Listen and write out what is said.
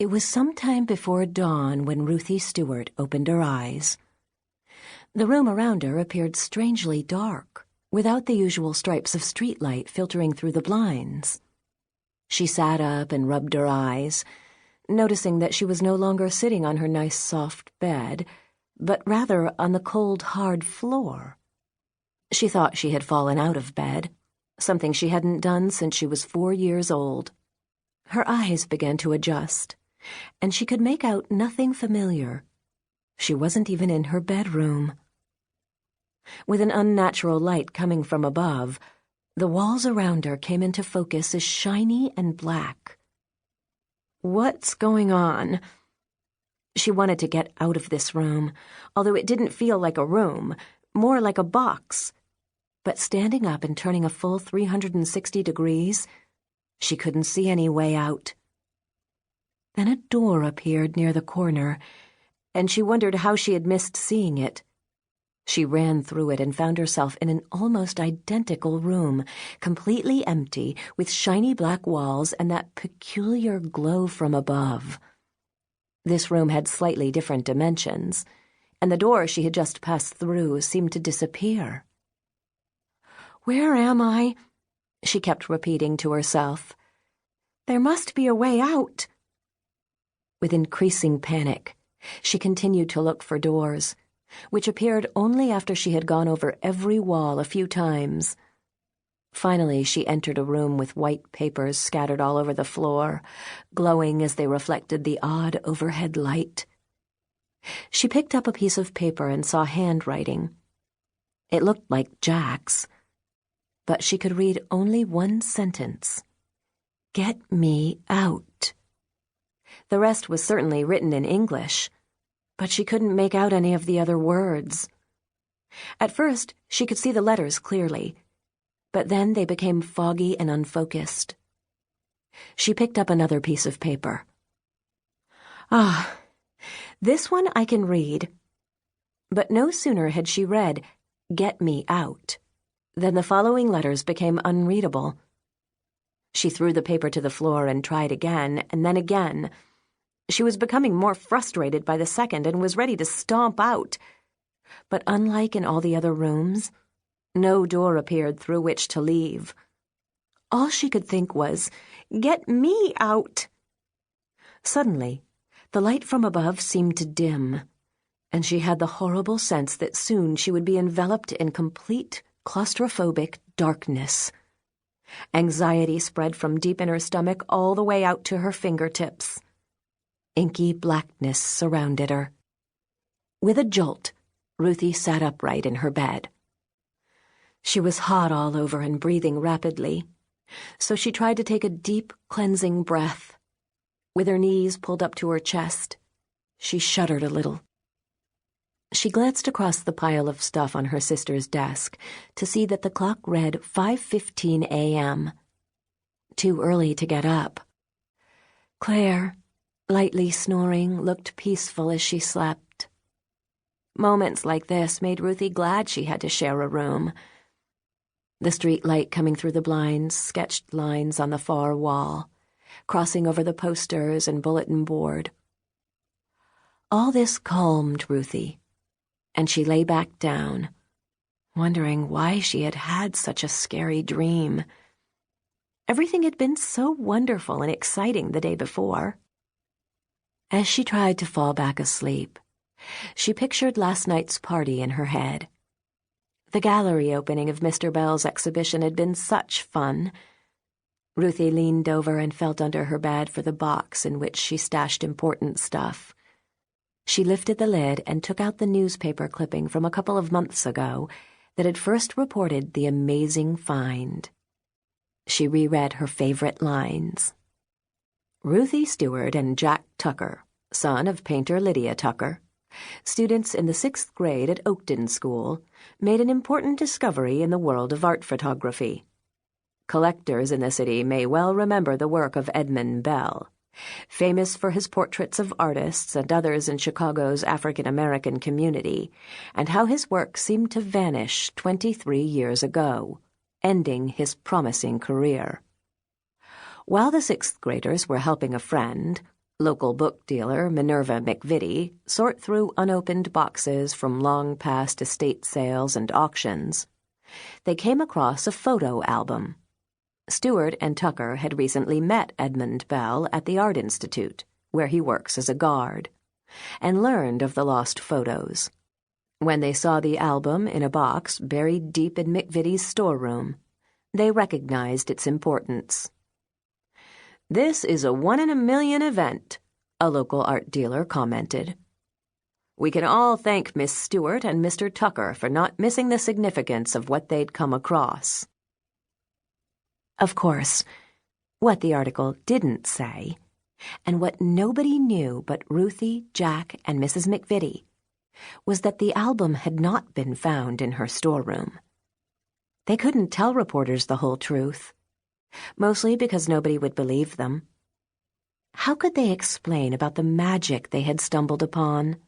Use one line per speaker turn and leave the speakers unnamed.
It was some time before dawn when Ruthie Stewart opened her eyes. The room around her appeared strangely dark, without the usual stripes of streetlight filtering through the blinds. She sat up and rubbed her eyes, noticing that she was no longer sitting on her nice soft bed, but rather on the cold, hard floor. She thought she had fallen out of bed, something she hadn't done since she was 4 years old. Her eyes began to adjust, and she could make out nothing familiar. She wasn't even in her bedroom. With an unnatural light coming from above, the walls around her came into focus as shiny and black. What's going on? She wanted to get out of this room, although it didn't feel like a room, more like a box. But standing up and turning a full 360 degrees, she couldn't see any way out. Then a door appeared near the corner, and she wondered how she had missed seeing it. She ran through it and found herself in an almost identical room, completely empty, with shiny black walls and that peculiar glow from above. This room had slightly different dimensions, and the door she had just passed through seemed to disappear. "Where am I?" she kept repeating to herself. "There must be a way out." With increasing panic, she continued to look for doors, which appeared only after she had gone over every wall a few times. Finally, she entered a room with white papers scattered all over the floor, glowing as they reflected the odd overhead light. She picked up a piece of paper and saw handwriting. It looked like Jack's, but she could read only one sentence. "Get me out." The rest was certainly written in English, but she couldn't make out any of the other words. At first, she could see the letters clearly, but then they became foggy and unfocused. She picked up another piece of paper. "Ah, this one I can read." But no sooner had she read, "Get me out," than the following letters became unreadable. She threw the paper to the floor and tried again, and then again. She was becoming more frustrated by the second and was ready to stomp out. But unlike in all the other rooms, no door appeared through which to leave. All she could think was, "Get me out." Suddenly, the light from above seemed to dim, and she had the horrible sense that soon she would be enveloped in complete claustrophobic darkness. Anxiety spread from deep in her stomach all the way out to her fingertips. Inky blackness surrounded her. With a jolt, Ruthie sat upright in her bed. She was hot all over and breathing rapidly, so she tried to take a deep, cleansing breath. With her knees pulled up to her chest, she shuddered a little. She glanced across the pile of stuff on her sister's desk to see that the clock read 5:15 a.m. Too early to get up. Claire, lightly snoring, looked peaceful as she slept. Moments like this made Ruthie glad she had to share a room. The street light coming through the blinds sketched lines on the far wall, crossing over the posters and bulletin board. All this calmed Ruthie, and she lay back down, wondering why she had had such a scary dream. Everything had been so wonderful and exciting the day before. As she tried to fall back asleep, she pictured last night's party in her head. The gallery opening of Mr. Bell's exhibition had been such fun. Ruthie leaned over and felt under her bed for the box in which she stashed important stuff. She lifted the lid and took out the newspaper clipping from a couple of months ago that had first reported the amazing find. She reread her favorite lines. Ruthie Stewart and Jack Tucker, son of painter Lydia Tucker, students in the 6th grade at Oakton School, made an important discovery in the world of art photography. Collectors in the city may well remember the work of Edmund Bell, famous for his portraits of artists and others in Chicago's African-American community, and how his work seemed to vanish 23 years ago, ending his promising career. While the 6th graders were helping a friend, Local book dealer Minerva McVitie sort through unopened boxes from long-past estate sales and auctions. They came across a photo album. Stewart and Tucker had recently met Edmund Bell at the Art Institute, where he works as a guard, and learned of the lost photos. When they saw the album in a box buried deep in McVitie's storeroom, they recognized its importance. "This is a one-in-a-million event," a local art dealer commented. "We can all thank Miss Stewart and Mr. Tucker for not missing the significance of what they'd come across." Of course, what the article didn't say, and what nobody knew but Ruthie, Jack, and Mrs. McVitie, was that the album had not been found in her storeroom. They couldn't tell reporters the whole truth, mostly because nobody would believe them. How could they explain about the magic they had stumbled upon?